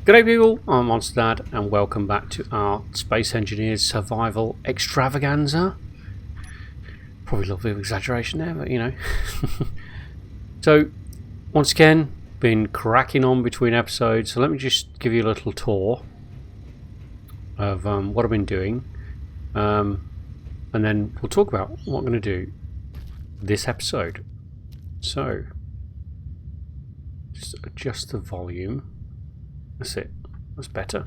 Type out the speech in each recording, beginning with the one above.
G'day people, I'm Monsterdad and welcome back to our Space Engineers Survival Extravaganza. Probably a little bit of exaggeration there, but you know. So, once again, been cracking on between episodes, so let me just give you a little tour of what I've been doing. And then we'll talk about what I'm going to do this episode. So, just adjust the volume. That's it. That's better.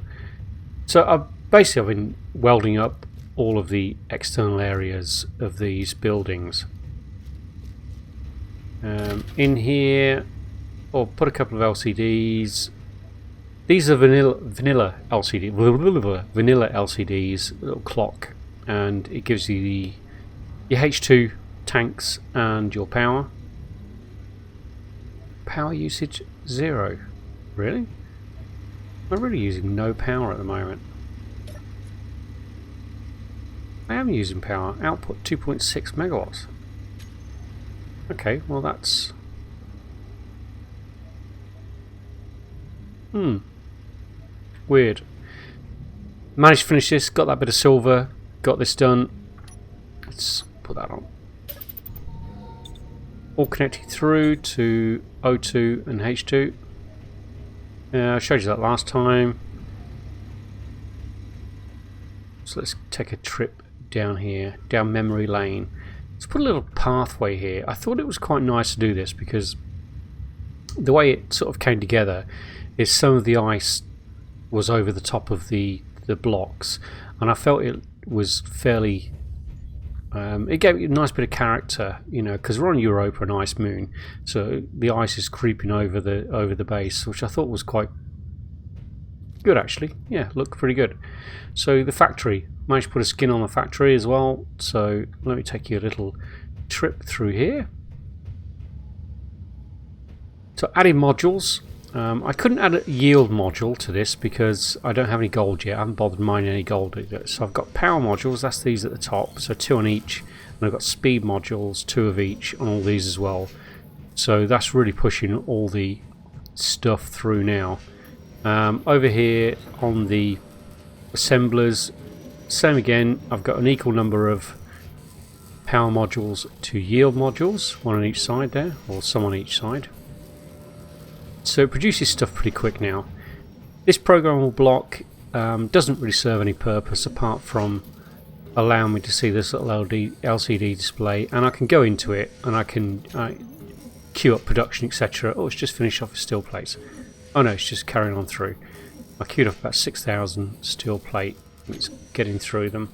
So I've been welding up all of the external areas of these buildings. In here, I'll put a couple of LCDs. These are vanilla LCDs, little clock, and it gives you your H2 tanks and your power. Power usage 0. Really? I'm really using no power at the moment. I am using power. Output 2.6 megawatts. Okay, well that's... Weird. Managed to finish this, got that bit of silver, got this done. Let's put that on. All connected through to O2 and H2. I showed you that last time. So let's take a trip down here, down memory lane. Let's put a little pathway here. I thought it was quite nice to do this because the way it sort of came together is some of the ice was over the top of the blocks, and I felt it was fairly... it gave it a nice bit of character, you know, because we're on Europa, an ice moon, so the ice is creeping over the base, which I thought was quite good actually. Yeah, looked pretty good. So the factory, managed to put a skin on the factory as well. So let me take you a little trip through here. So adding modules. I couldn't add a yield module to this because I don't have any gold yet. I haven't bothered mining any gold yet. So I've got power modules, that's these at the top, so 2 on each, and I've got speed modules, 2 of each on all these as well. So that's really pushing all the stuff through now. Over here on the assemblers, same again, I've got an equal number of power modules to yield modules, 1 on each side there, or some on each side. So it produces stuff pretty quick now. This programmable block doesn't really serve any purpose apart from allowing me to see this little LCD display, and I can go into it and I can queue up production, etc. Oh, it's just finished off a steel plates. Oh no, it's just carrying on through. I queued up about 6,000 steel plate and it's getting through them.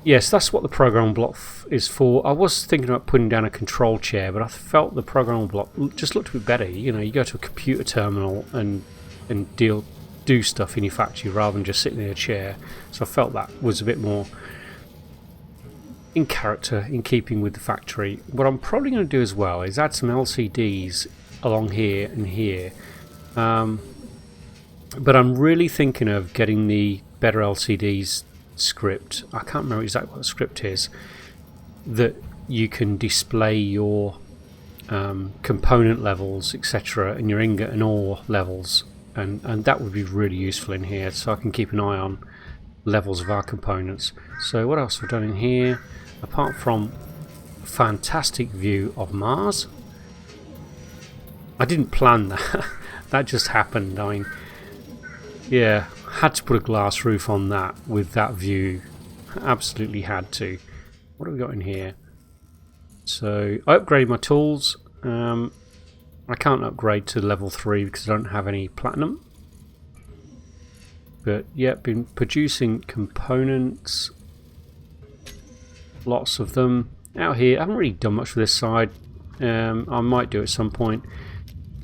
Yes, that's what the programmable block is for. I was thinking about putting down a control chair, but I felt the programmable block just looked a bit better. You know, you go to a computer terminal and do stuff in your factory rather than just sitting in a chair. So I felt that was a bit more in character, in keeping with the factory. What I'm probably going to do as well is add some LCDs along here and here. But I'm really thinking of getting the better LCDs script. I can't remember exactly what the script is, that you can display your component levels, etc., and your ingot and ore levels, and that would be really useful in here, so I can keep an eye on levels of our components. So what else have we done in here apart from a fantastic view of Mars? I didn't plan that. That just happened. I mean, yeah, had to put a glass roof on that with that view. Absolutely had to. What have we got in here? So I upgraded my tools. I can't upgrade to level 3 because I don't have any platinum. But yeah, been producing components. Lots of them. Out here, I haven't really done much for this side. I might do at some point.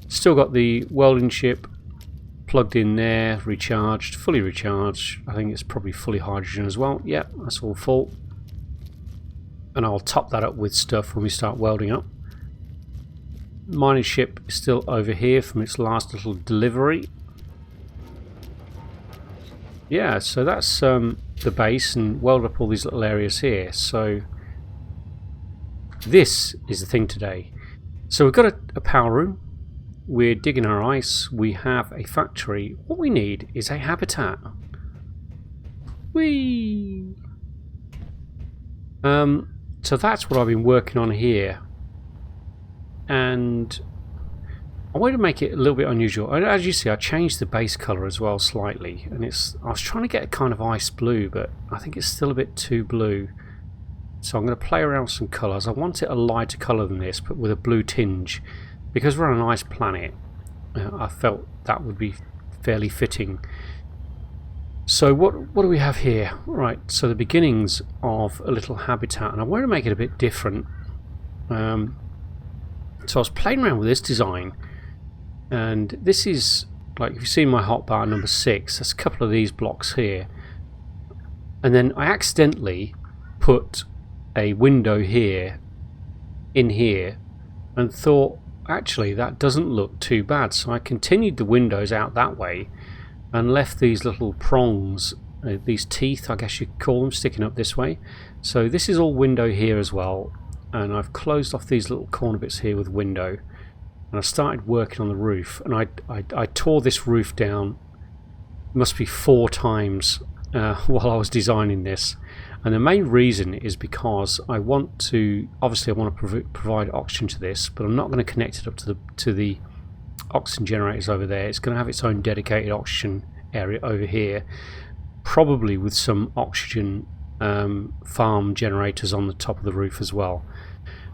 Still got the welding ship plugged in there, recharged, fully recharged. I think it's probably fully hydrogen as well. Yep, that's all full. And I'll top that up with stuff when we start welding up. Mining ship is still over here from its last little delivery. Yeah, so that's the base, and weld up all these little areas here. So this is the thing today. So we've got a power room. we're digging our ice, we have a factory. What we need is a habitat. Whee! So that's what I've been working on here. And I want to make it a little bit unusual. As you see, I changed the base colour as well slightly. And I was trying to get a kind of ice blue, but I think it's still a bit too blue. So I'm going to play around with some colours. I want it a lighter colour than this, but with a blue tinge. Because we're on an ice planet, I felt that would be fairly fitting. So what do we have here? Right, so the beginnings of a little habitat, and I want to make it a bit different. So I was playing around with this design, and this is, like, if you've seen my hotbar number 6, there's a couple of these blocks here. And then I accidentally put a window here, in here, and thought, actually, that doesn't look too bad. So I continued the windows out that way, and left these little prongs, these teeth I guess you could call them, sticking up this way. So this is all window here as well, and I've closed off these little corner bits here with window, and I started working on the roof, and I tore this roof down, must be 4 times while I was designing this. And the main reason is because I want to, obviously I want to provide oxygen to this, but I'm not going to connect it up to the oxygen generators over there. It's going to have its own dedicated oxygen area over here, probably with some oxygen farm generators on the top of the roof as well.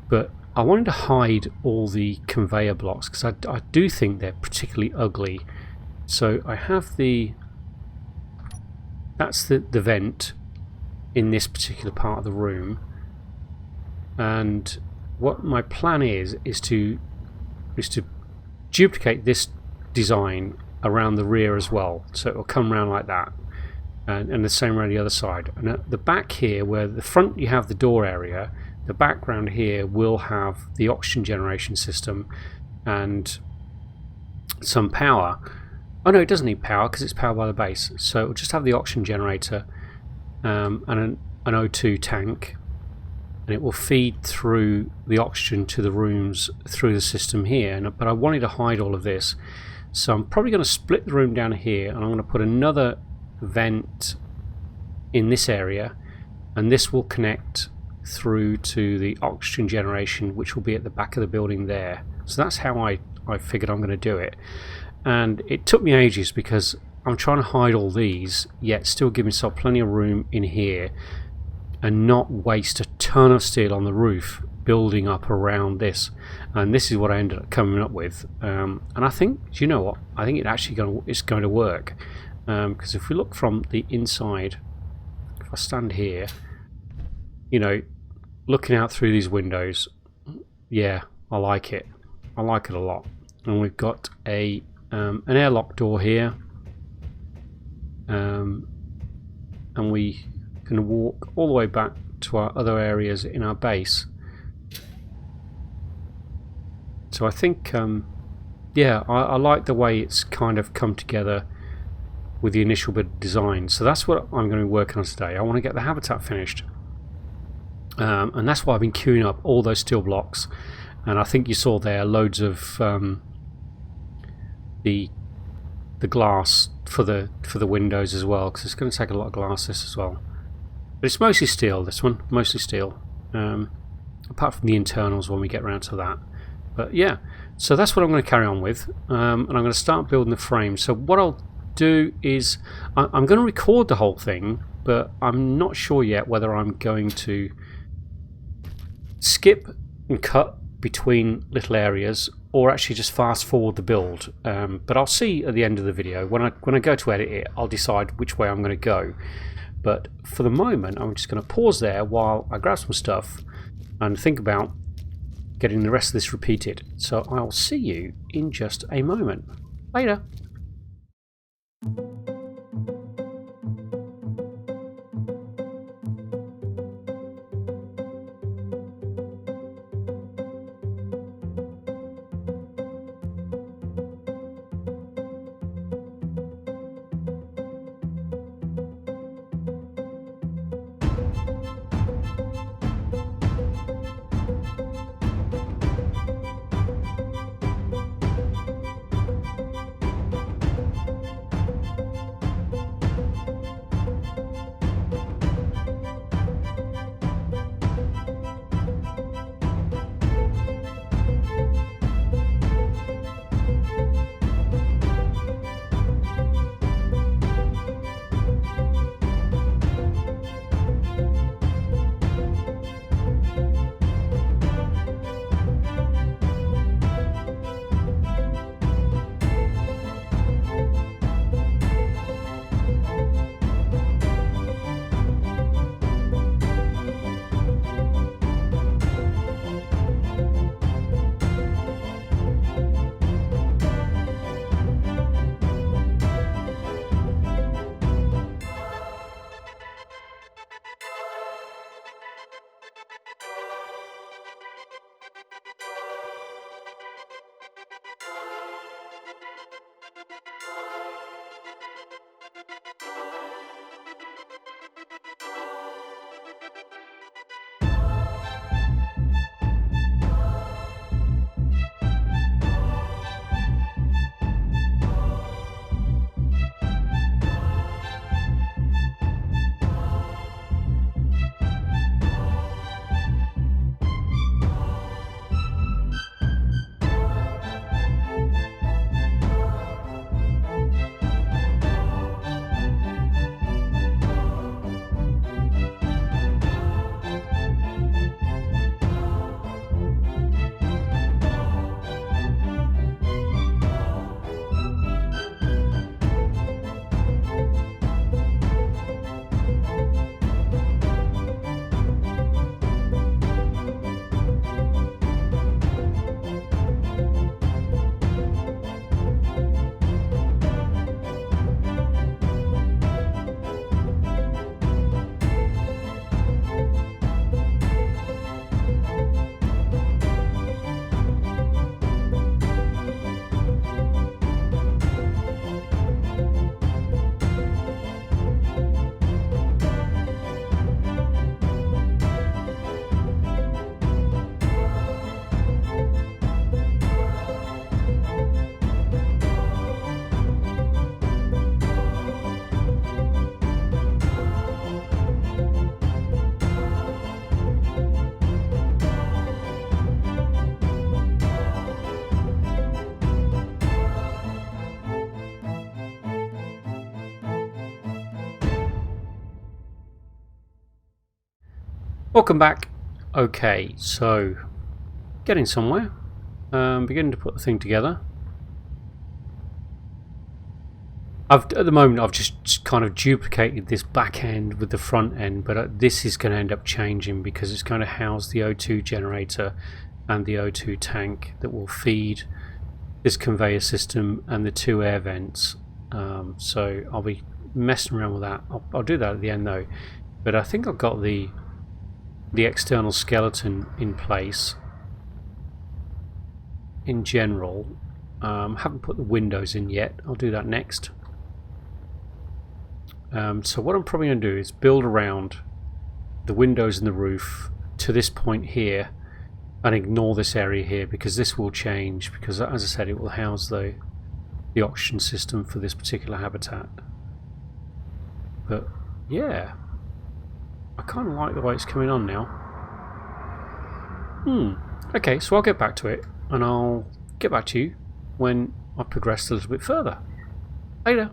But I wanted to hide all the conveyor blocks because I do think they're particularly ugly. So I have that's the vent in this particular part of the room, and what my plan is to duplicate this design around the rear as well, so it will come around like that, and the same around the other side. And at the back here, where the front you have the door area, the background here will have the oxygen generation system and some power. Oh no, it doesn't need power because it's powered by the base, so it will just have the oxygen generator and an O2 tank, and it will feed through the oxygen to the rooms through the system here. But I wanted to hide all of this, so I'm probably going to split the room down here, and I'm going to put another vent in this area, and this will connect through to the oxygen generation, which will be at the back of the building there. So that's how I figured I'm going to do it. And it took me ages because I'm trying to hide all these, yet still give myself plenty of room in here and not waste a ton of steel on the roof building up around this. And this is what I ended up coming up with. And I think, do you know what? I think it's going to work. Because if we look from the inside, if I stand here, you know, looking out through these windows, yeah, I like it. I like it a lot. And we've got an airlock door here. And we can walk all the way back to our other areas in our base. So I think, yeah, I like the way it's kind of come together with the initial bit of design. So that's what I'm going to be working on today. I want to get the habitat finished, and that's why I've been queuing up all those steel blocks. And I think you saw there loads of the glass for the windows as well, because it's going to take a lot of glass this as well. But it's mostly steel, this one, mostly steel, apart from the internals when we get around to that. But yeah, so that's what I'm going to carry on with, and I'm going to start building the frame. So what I'll do is I'm going to record the whole thing, but I'm not sure yet whether I'm going to skip and cut between little areas or actually just fast forward the build. But I'll see at the end of the video. When I go to edit it, I'll decide which way I'm going to go. But for the moment, I'm just going to pause there while I grab some stuff and think about getting the rest of this repeated. So I'll see you in just a moment. Later. Welcome back. Okay, so getting somewhere. Beginning to put the thing together. At the moment I've just kind of duplicated this back end with the front end, but this is going to end up changing because it's going to house the O2 generator and the O2 tank that will feed this conveyor system and the two air vents. So I'll be messing around with that. I'll do that at the end though. But I think I've got the external skeleton in place in general. Haven't put the windows in yet. I'll do that next. So what I'm probably going to do is build around the windows and the roof to this point here and ignore this area here, because this will change, because as I said it will house the oxygen system for this particular habitat. But yeah, I kind of like the way it's coming on now. Okay, so I'll get back to it and I'll get back to you when I've progressed a little bit further. Later.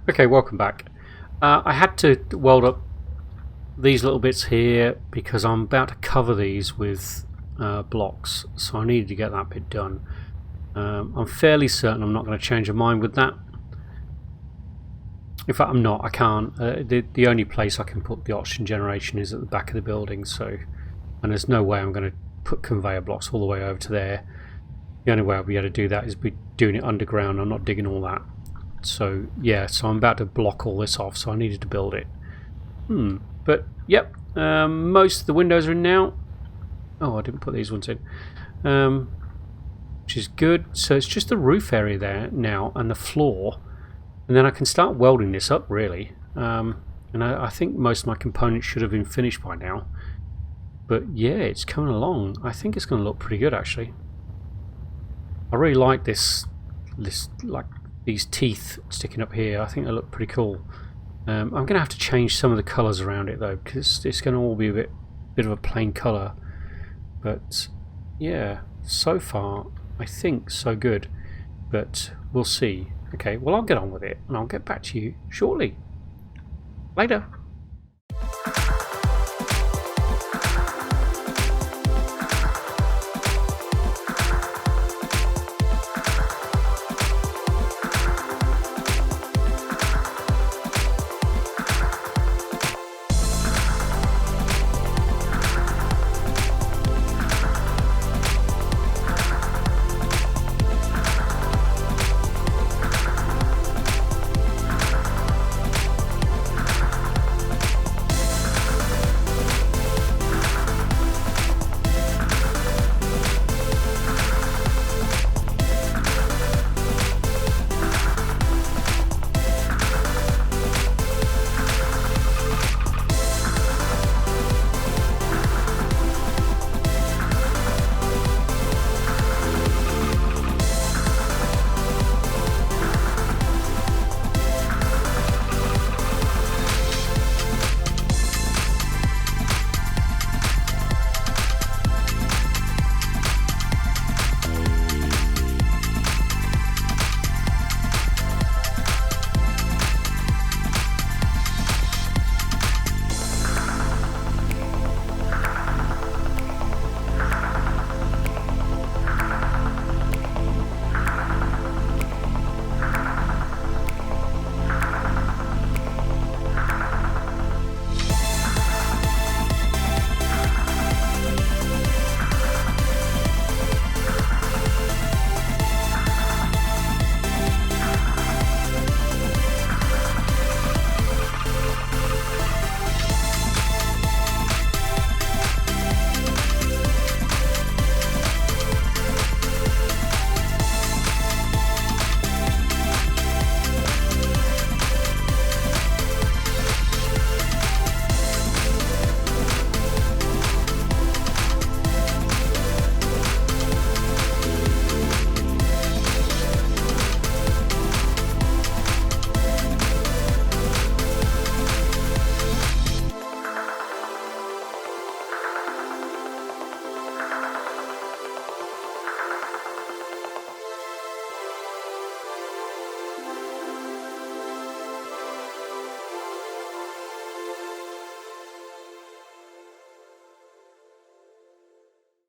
Okay, welcome back. I had to weld up these little bits here because I'm about to cover these with blocks, so I needed to get that bit done. I'm fairly certain I'm not going to change my mind with that. In fact, I'm not. I can't. The only place I can put the oxygen generation is at the back of the building, so, and there's no way I'm going to put conveyor blocks all the way over to there. The only way I'll be able to do that is be doing it underground. I'm not digging all that. So yeah, so I'm about to block all this off, so I needed to build it. But yep, most of the windows are in now. Oh, I didn't put these ones in, which is good. So it's just the roof area there now and the floor, and then I can start welding this up really. And I think most of my components should have been finished by now. But yeah, it's coming along. I think it's going to look pretty good actually. I really like this like these teeth sticking up here. I think they look pretty cool. I'm going to have to change some of the colours around it though, because it's going to all be a bit of a plain colour. But yeah, so far I think so good. But we'll see. Okay, well I'll get on with it and I'll get back to you shortly. Later.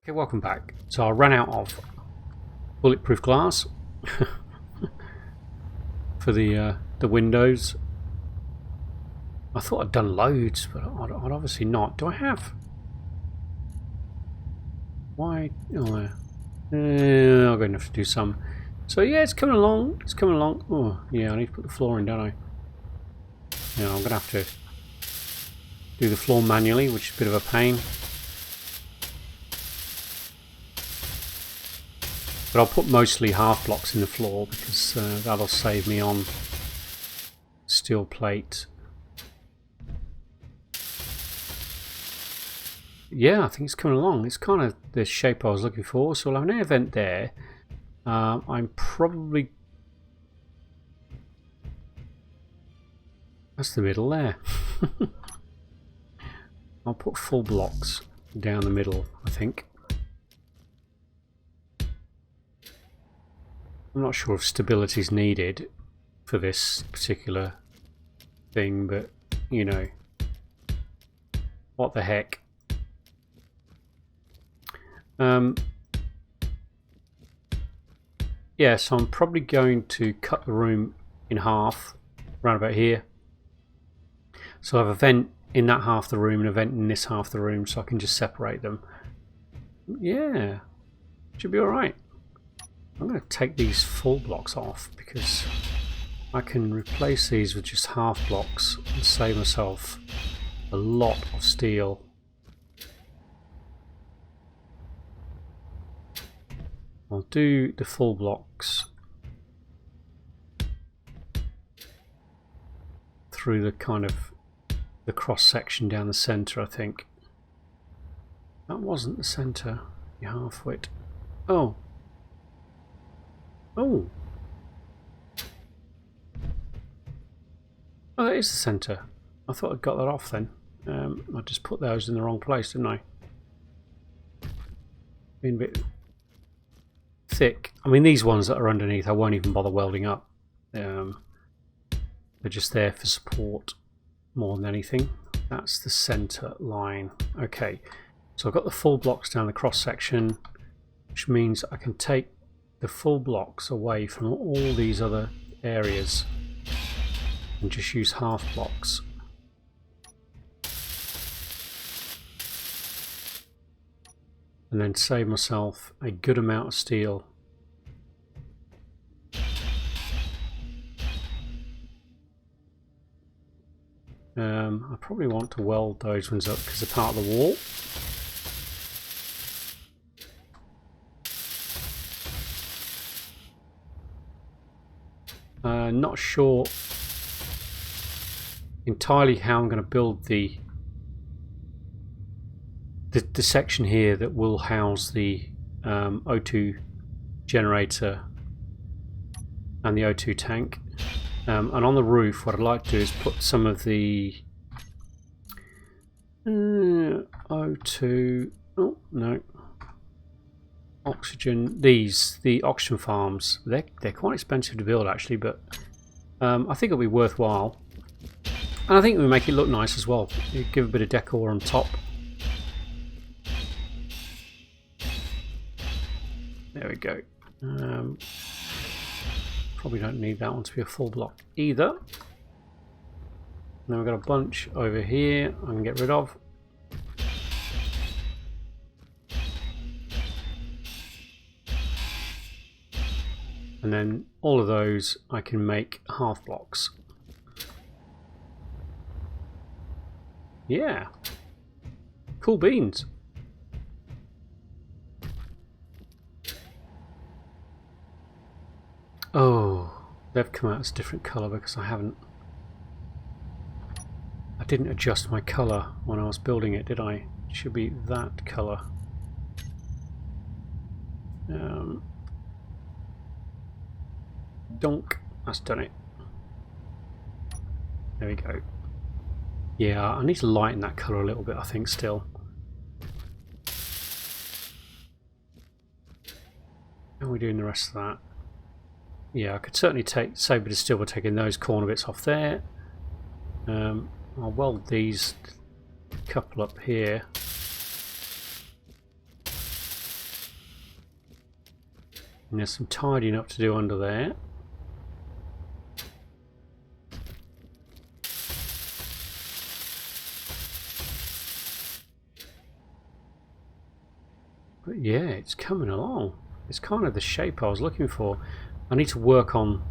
Okay, welcome back. So I ran out of bulletproof glass for the windows. I thought I'd done loads, but I'd obviously not. Do I have? Why? Oh, I'm going to have to do some. So yeah, it's coming along. It's coming along. Oh yeah, I need to put the floor in, don't I? Yeah, I'm going to have to do the floor manually, which is a bit of a pain. But I'll put mostly half blocks in the floor because that'll save me on steel plate. Yeah, I think it's coming along. It's kind of the shape I was looking for. So we'll have an air vent there. I'm probably... That's the middle there. I'll put full blocks down the middle, I think. I'm not sure if stability is needed for this particular thing, but you know, what the heck. Yeah, so I'm probably going to cut the room in half, around about here. So I have a vent in that half of the room and a vent in this half of the room, so I can just separate them. Yeah, should be alright. I'm going to take these full blocks off because I can replace these with just half blocks and save myself a lot of steel. I'll do the full blocks through the kind of the cross section down the center, I think. That wasn't the center. You half width. Oh. Oh. Oh, that is the center. I thought I'd got that off then. I just put those in the wrong place, didn't I? Being a bit thick. I mean, these ones that are underneath I won't even bother welding up. They're just there for support more than anything. That's the center line. Okay, so I've got the full blocks down the cross section, which means I can take the full blocks away from all these other areas and just use half blocks. And then save myself a good amount of steel. I probably want to weld those ones up because they're part of the wall. Not sure entirely how I'm going to build the section here that will house the O2 generator and the O2 tank. And on the roof, what I'd like to do is put some of the O2, oh no, oxygen, the oxygen farms. They're quite expensive to build actually, but I think it'll be worthwhile. And I think we make it look nice as well. You give a bit of decor on top. There we go. Probably don't need that one to be a full block either. Now we've got a bunch over here I can get rid of. And then all of those I can make half blocks. Yeah. Cool beans. Oh, they've come out as a different colour because I didn't adjust my colour when I was building it, did I? It should be that colour. Donk, that's done it. There we go. Yeah, I need to lighten that colour a little bit, I think, still. How are we doing the rest of that? Yeah, I could certainly save a bit of steel by taking those corner bits off there. I'll weld these couple up here. And there's some tidying up to do under there. But yeah, it's coming along. It's kind of the shape I was looking for. I need to work on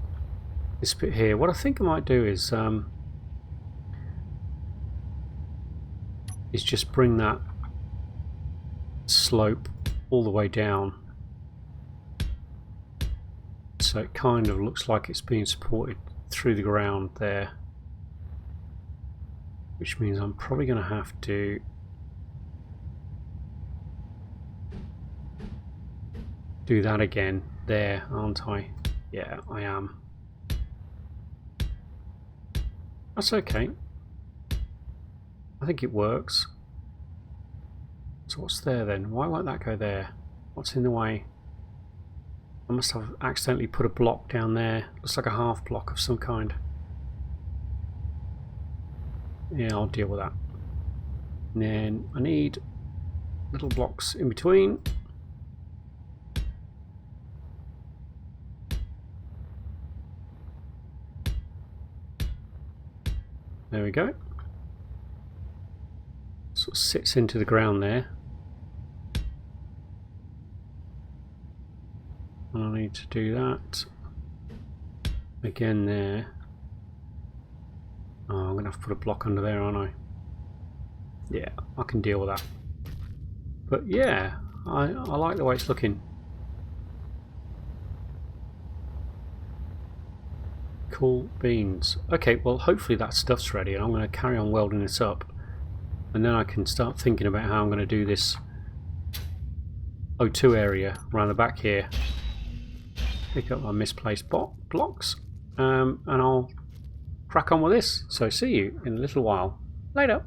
this bit here. What I think I might do is just bring that slope all the way down, so it kind of looks like it's being supported through the ground there, which means I'm probably going to have to do that again there, aren't I? Yeah, I am. That's okay. I think it works. So what's there then? Why won't that go there? What's in the way? I must have accidentally put a block down there. Looks like a half block of some kind. Yeah, I'll deal with that. And then I need little blocks in between. There we go. Sort of sits into the ground there. And I need to do that again there. Oh, I'm going to have to put a block under there, aren't I? Yeah, I can deal with that. But yeah, I like the way it's looking. Cool beans. Okay, well hopefully that stuff's ready and I'm going to carry on welding this up. And then I can start thinking about how I'm going to do this O2 area around the back here. Pick up my misplaced blocks. And I'll crack on with this. So see you in a little while. Later.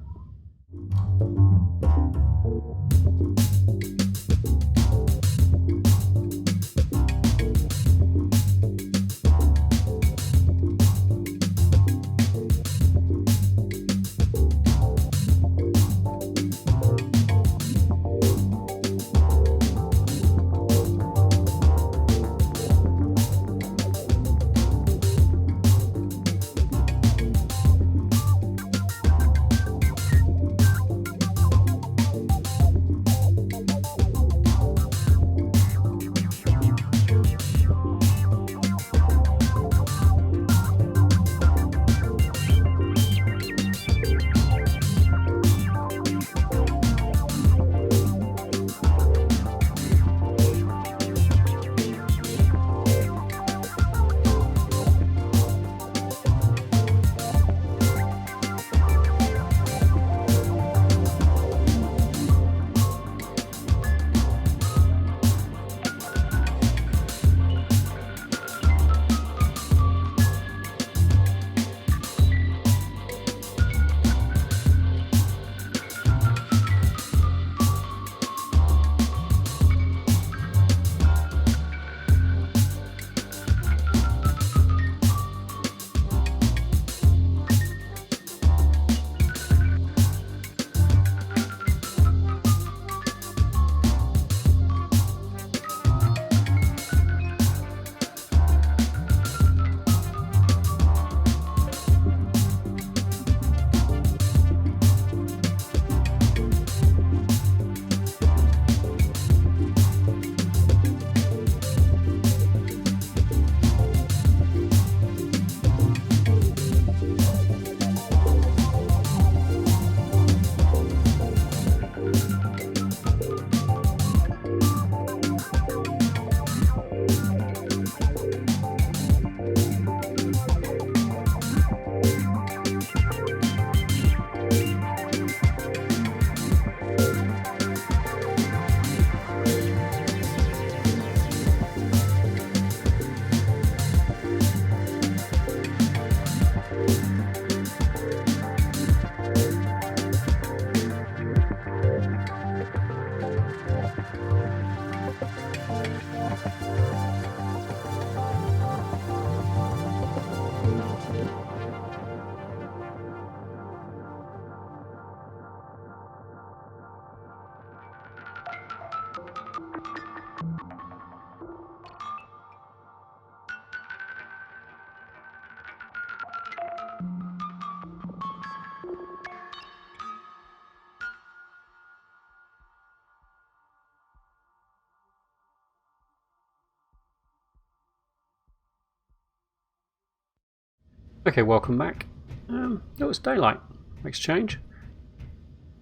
Okay, welcome back. It was daylight. Exchange.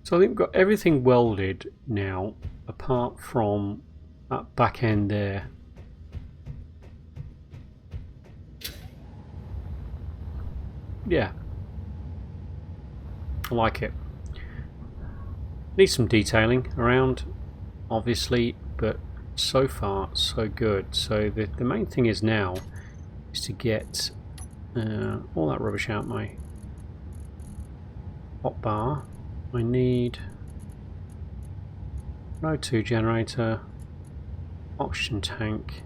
So I think we've got everything welded now, apart from that back end there. Yeah, I like it. Needs some detailing around, obviously, but so far so good. So the main thing is now is to get all that rubbish out my hot bar. I need an O2 generator, oxygen tank,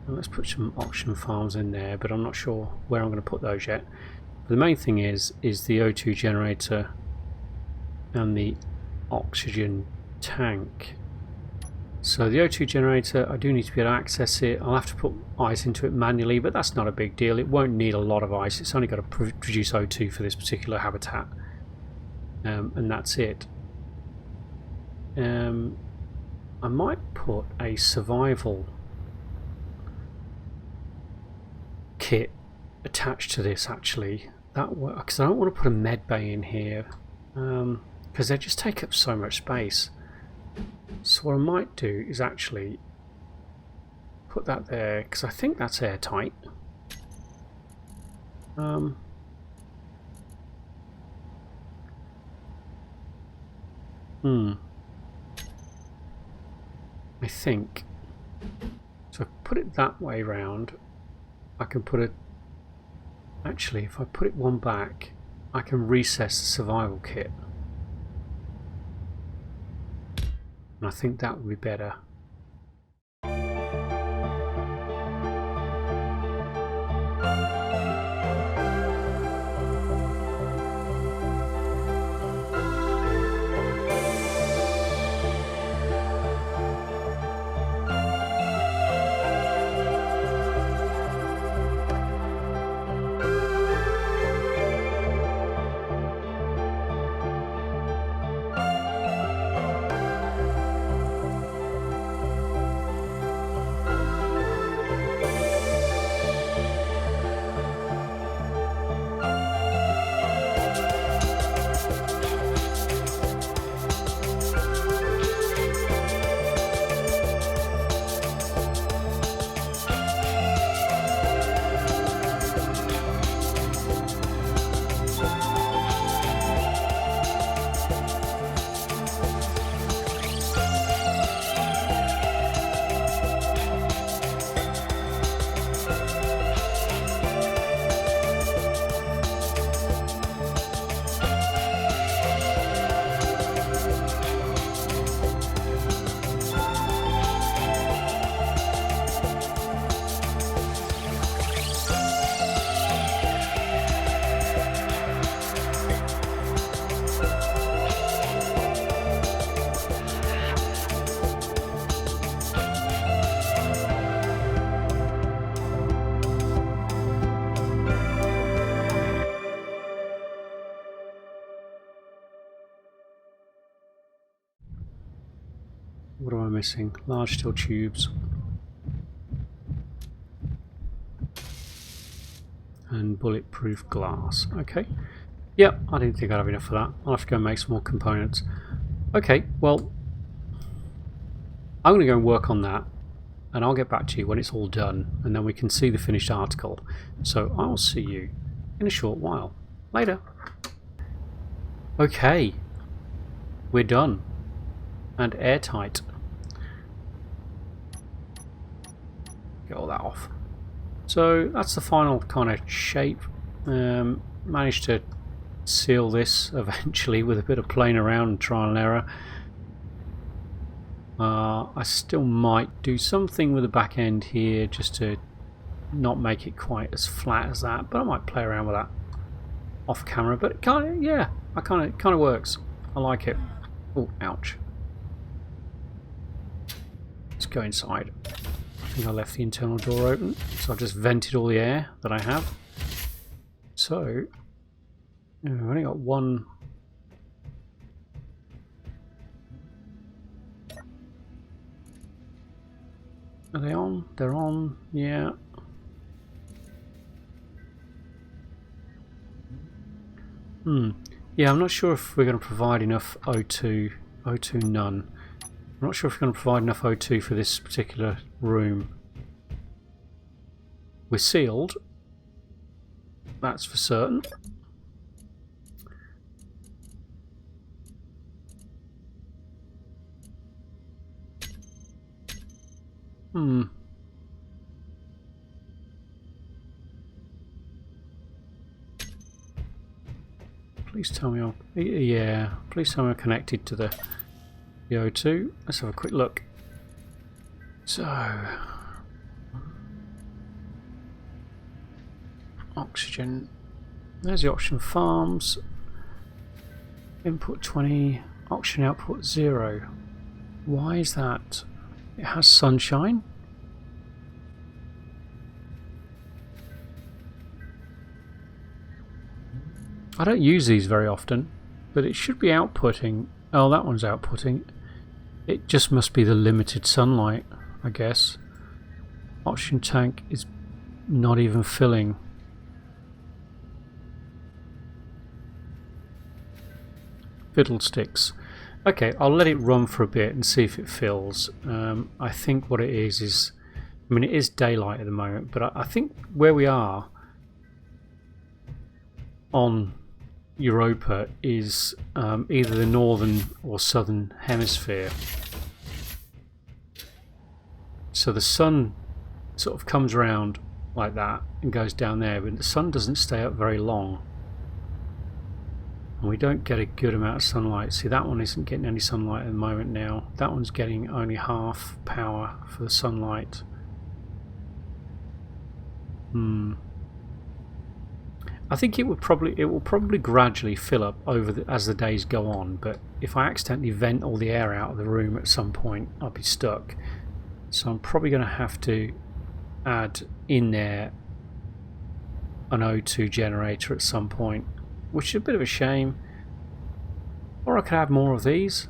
and let's put some oxygen farms in there, but I'm not sure where I'm going to put those yet. But the main thing is the O2 generator and the oxygen tank. So the O2 generator, I do need to be able to access it. I'll have to put ice into it manually, but that's not a big deal. It won't need a lot of ice. It's only got to produce O2 for this particular habitat, and that's it. I might put a survival kit attached to this, actually. That works, because I don't want to put a med bay in here, because they just take up so much space. So what I might do is actually put that there, because I think that's airtight. I think. So if I put it that way round, I can put it... Actually, if I put it one back, I can recess the survival kit. And I think that would be better. What am I missing? Large steel tubes. And bulletproof glass. Okay. Yep, I didn't think I'd have enough for that. I'll have to go and make some more components. Okay, well, I'm going to go and work on that, and I'll get back to you when it's all done, and then we can see the finished article. So I'll see you in a short while. Later. Okay, we're done. And airtight. Get all that off. So that's the final kind of shape. Managed to seal this eventually with a bit of playing around and trial and error. I still might do something with the back end here just to not make it quite as flat as that, but I might play around with that off camera. But it kind of, yeah, it kind of works. I like it. Oh, ouch. Let's go inside. I think I left the internal door open, so I've just vented all the air that I have. So I've only got one. Are they on? They're on, yeah. Yeah, I'm not sure if we're going to provide enough O2. O2 none. I'm not sure if we're going to provide enough O2 for this particular room. We're sealed. That's for certain. Please tell me I'm... Yeah, please tell me I'm connected to the O2. Let's have a quick look. So... oxygen. There's the auction farms. Input 20, auction output 0. Why is that? It has sunshine. I don't use these very often, but it should be outputting. Oh, that one's outputting. It just must be the limited sunlight, I guess. Auction tank is not even filling. Fiddlesticks. Okay, I'll let it run for a bit and see if it fills. I think what it is, I mean, it is daylight at the moment, but I think where we are on Europa is either the northern or southern hemisphere. So the sun sort of comes around like that and goes down there, but the sun doesn't stay up very long. And we don't get a good amount of sunlight. See, that one isn't getting any sunlight at the moment now. That one's getting only half power for the sunlight. I think it will probably gradually fill up as the days go on, but if I accidentally vent all the air out of the room at some point, I'll be stuck. So I'm probably going to have to add in there an O2 generator at some point, which is a bit of a shame. Or I could add more of these.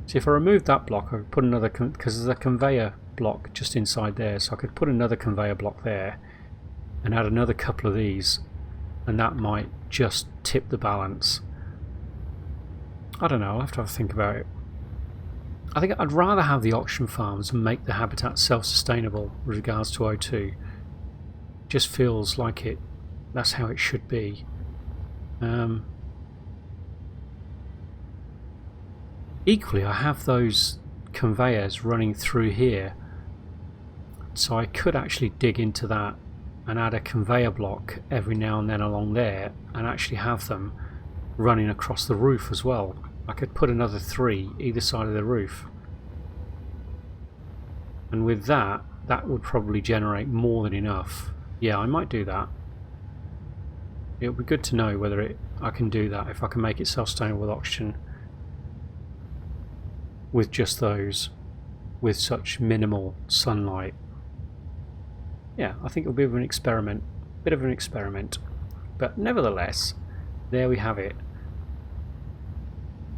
See, if I remove that block, I could put another, because there's a conveyor block just inside there, so I could put another conveyor block there and add another couple of these, and that might just tip the balance. I don't know, I'll have to think about it. I think I'd rather have the auction farms and make the habitat self-sustainable with regards to O2. Just feels like that's how it should be. Equally, I have those conveyors running through here, so I could actually dig into that and add a conveyor block every now and then along there and actually have them running across the roof as well. I could put another 3 either side of the roof, and with that would probably generate more than enough. Yeah, I might do that. It would be good to know whether I can do that, if I can make it self-sustainable with auction with just those, with such minimal sunlight. Yeah, I think it'll be an experiment, bit of an experiment, but nevertheless, there we have it.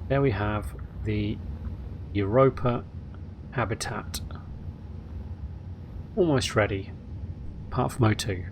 There we have the Europa habitat, almost ready, apart from O2.